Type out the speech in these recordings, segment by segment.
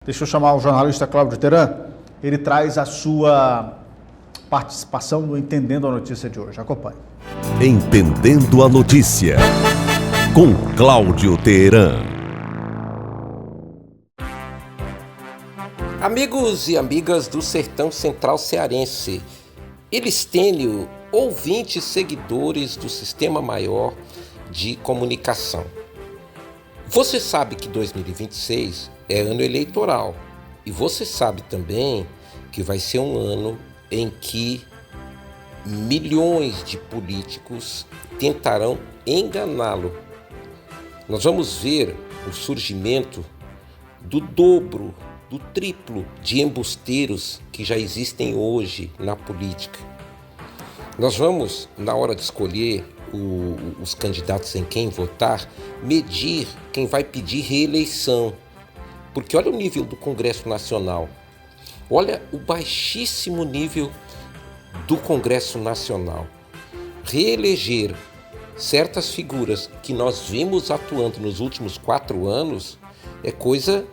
Deixa eu chamar o jornalista Cláudio Teran. Ele traz a sua participação no Entendendo a Notícia de hoje. Acompanhe. Entendendo a Notícia, com Cláudio Teran. Amigos e amigas do Sertão Central Cearense, Elistênio, ouvintes seguidores do Sistema Maior de Comunicação. Você sabe que 2026 é ano eleitoral e você sabe também que vai ser um ano em que milhões de políticos tentarão enganá-lo. Nós vamos ver o surgimento do dobro, do triplo de embusteiros que já existem hoje na política. Nós vamos, na hora de escolher os candidatos em quem votar, medir quem vai pedir reeleição. Porque olha o nível do Congresso Nacional. Olha o baixíssimo nível do Congresso Nacional. Reeleger certas figuras que nós vimos atuando nos últimos 4 anos é coisa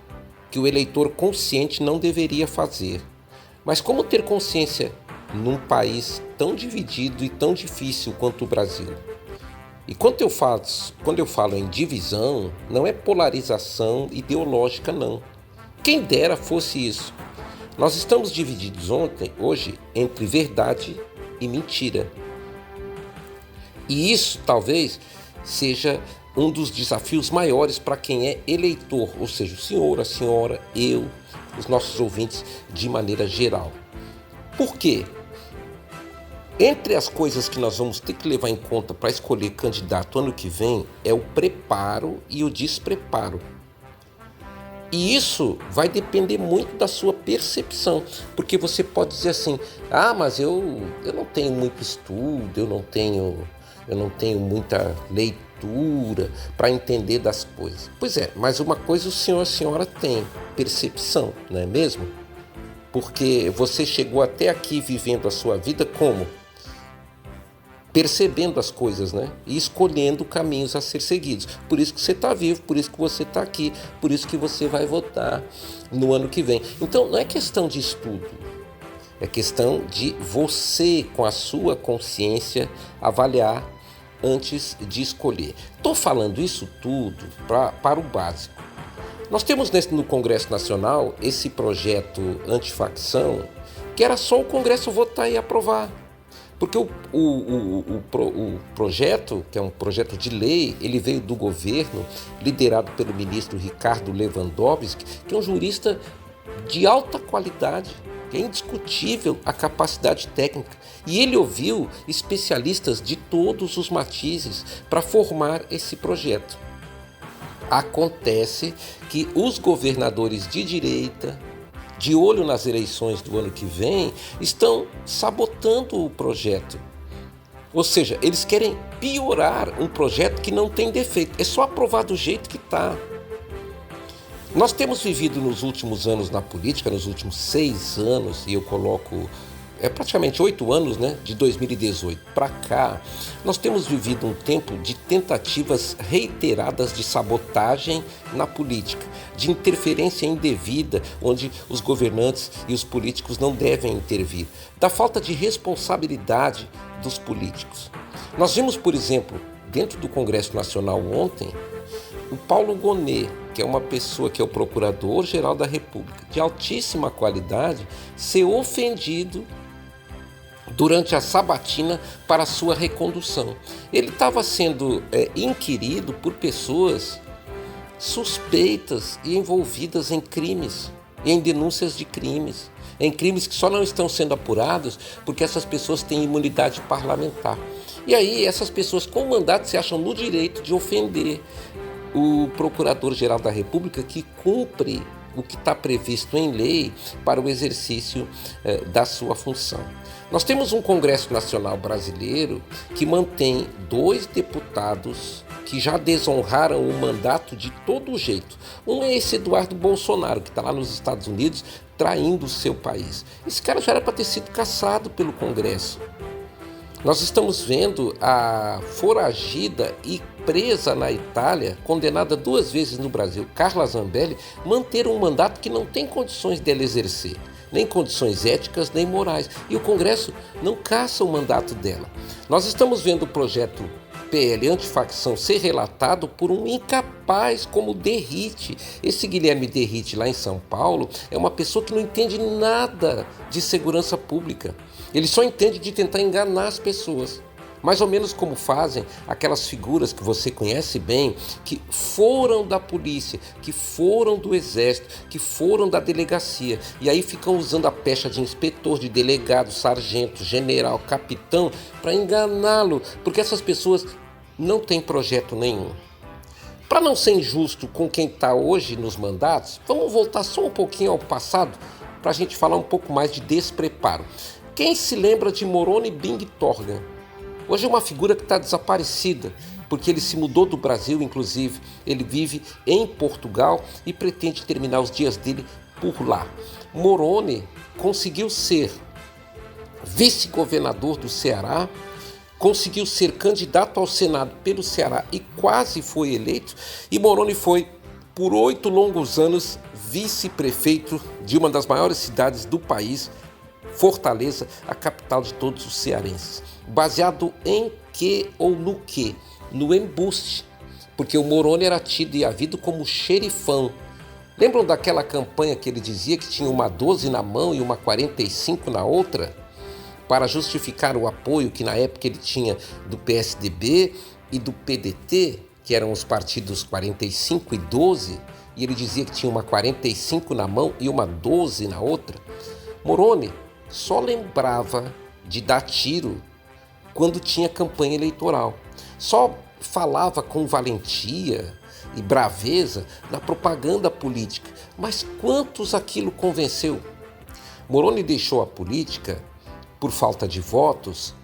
que o eleitor consciente não deveria fazer. Mas como ter consciência num país tão dividido e tão difícil quanto o Brasil? E quando eu falo em divisão, não é polarização ideológica, não. Quem dera fosse isso. Nós estamos divididos hoje entre verdade e mentira. E isso talvez seja um dos desafios maiores para quem é eleitor, ou seja, o senhor, a senhora, eu, os nossos ouvintes de maneira geral. Por quê? Entre as coisas que nós vamos ter que levar em conta para escolher candidato ano que vem é o preparo e o despreparo. E isso vai depender muito da sua percepção, porque você pode dizer assim, mas eu não tenho muito estudo, eu não tenho muita leitura para entender das coisas. Pois é, mas uma coisa o senhor e a senhora tem, percepção, não é mesmo? Porque você chegou até aqui vivendo a sua vida como? Percebendo as coisas, né? E escolhendo caminhos a ser seguidos. Por isso que você está vivo, por isso que você está aqui, por isso que você vai votar no ano que vem. Então, não é questão de estudo, é questão de você, com a sua consciência, avaliar antes de escolher. Estou falando isso tudo para o básico. Nós temos no Congresso Nacional esse projeto antifacção, que era só o Congresso votar e aprovar. Porque o projeto, que é um projeto de lei, ele veio do governo, liderado pelo ministro Ricardo Lewandowski, que é um jurista de alta qualidade, que é indiscutível a capacidade técnica. E ele ouviu especialistas de todos os matizes para formar esse projeto. Acontece que os governadores de direita, de olho nas eleições do ano que vem, estão sabotando o projeto. Ou seja, eles querem piorar um projeto que não tem defeito. É só aprovar do jeito que está. Nós temos vivido nos últimos anos na política, nos últimos 6 anos, e eu coloco praticamente 8 anos, né, de 2018 para cá, nós temos vivido um tempo de tentativas reiteradas de sabotagem na política, de interferência indevida, onde os governantes e os políticos não devem intervir, da falta de responsabilidade dos políticos. Nós vimos, por exemplo, dentro do Congresso Nacional ontem, o Paulo Gonet, que é uma pessoa que é o Procurador-Geral da República, de altíssima qualidade, ser ofendido durante a sabatina para sua recondução. Ele estava sendo inquirido por pessoas suspeitas e envolvidas em crimes, em denúncias de crimes, em crimes que só não estão sendo apurados porque essas pessoas têm imunidade parlamentar. E aí essas pessoas com mandato se acham no direito de ofender o Procurador-Geral da República, que cumpre o que está previsto em lei para o exercício da sua função. Nós temos um Congresso Nacional brasileiro que mantém 2 deputados que já desonraram o mandato de todo jeito. Um é esse Eduardo Bolsonaro, que está lá nos Estados Unidos traindo o seu país. Esse cara já era para ter sido cassado pelo Congresso. Nós estamos vendo a foragida e presa na Itália, condenada 2 vezes no Brasil, Carla Zambelli, manter um mandato que não tem condições dela exercer, nem condições éticas nem morais. E o Congresso não caça o mandato dela. Nós estamos vendo o projeto PL antifacção ser relatado por um incapaz como Derrite. Esse Guilherme Derrite, lá em São Paulo, é uma pessoa que não entende nada de segurança pública. Ele só entende de tentar enganar as pessoas. Mais ou menos como fazem aquelas figuras que você conhece bem, que foram da polícia, que foram do exército, que foram da delegacia, e aí ficam usando a pecha de inspetor, de delegado, sargento, general, capitão, para enganá-lo, porque essas pessoas não têm projeto nenhum. Para não ser injusto com quem está hoje nos mandatos, vamos voltar só um pouquinho ao passado, para a gente falar um pouco mais de despreparo. Quem se lembra de Moroni Bing Torgan? Hoje é uma figura que está desaparecida, porque ele se mudou do Brasil, inclusive. Ele vive em Portugal e pretende terminar os dias dele por lá. Moroni conseguiu ser vice-governador do Ceará, conseguiu ser candidato ao Senado pelo Ceará e quase foi eleito. E Moroni foi, por 8 longos anos, vice-prefeito de uma das maiores cidades do país, Fortaleza, a capital de todos os cearenses. Baseado em que ou no que? No embuste, porque o Moroni era tido e havido como xerifão. Lembram daquela campanha que ele dizia que tinha uma 12 na mão e uma 45 na outra? Para justificar o apoio que na época ele tinha do PSDB e do PDT, que eram os partidos 45 e 12, e ele dizia que tinha uma 45 na mão e uma 12 na outra. Moroni só lembrava de dar tiro quando tinha campanha eleitoral. Só falava com valentia e braveza na propaganda política. Mas quantos aquilo convenceu? Moroni deixou a política por falta de votos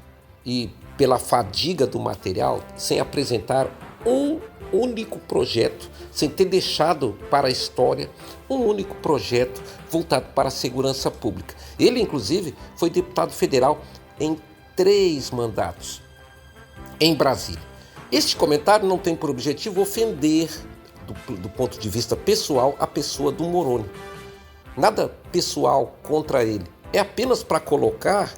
e pela fadiga do material, sem apresentar um único projeto, sem ter deixado para a história um único projeto voltado para a segurança pública. Ele, inclusive, foi deputado federal em 3 mandatos em Brasília. Este comentário não tem por objetivo ofender, do ponto de vista pessoal, a pessoa do Moroni. Nada pessoal contra ele. É apenas para colocar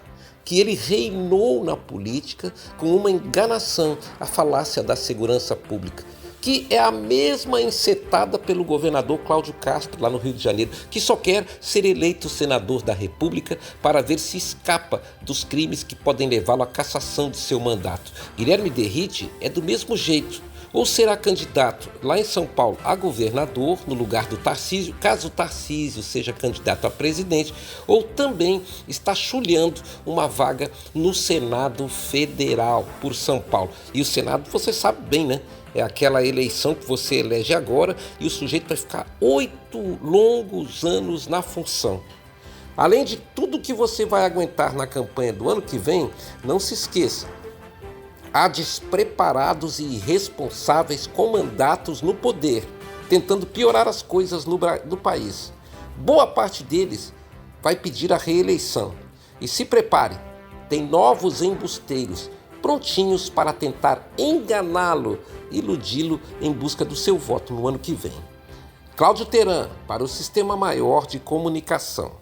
que ele reinou na política com uma enganação, a falácia da segurança pública, que é a mesma encetada pelo governador Cláudio Castro, lá no Rio de Janeiro, que só quer ser eleito senador da República para ver se escapa dos crimes que podem levá-lo à cassação de seu mandato. Guilherme Derrite é do mesmo jeito. Ou será candidato lá em São Paulo a governador, no lugar do Tarcísio, caso o Tarcísio seja candidato a presidente, ou também está chulhando uma vaga no Senado Federal por São Paulo. E o Senado, você sabe bem, né? É aquela eleição que você elege agora e o sujeito vai ficar 8 longos anos na função. Além de tudo que você vai aguentar na campanha do ano que vem, não se esqueça, há despreparados e irresponsáveis com mandatos no poder, tentando piorar as coisas no país. Boa parte deles vai pedir a reeleição. E se prepare, tem novos embusteiros prontinhos para tentar enganá-lo, iludi-lo em busca do seu voto no ano que vem. Cláudio Teran, para o Sistema Maior de Comunicação.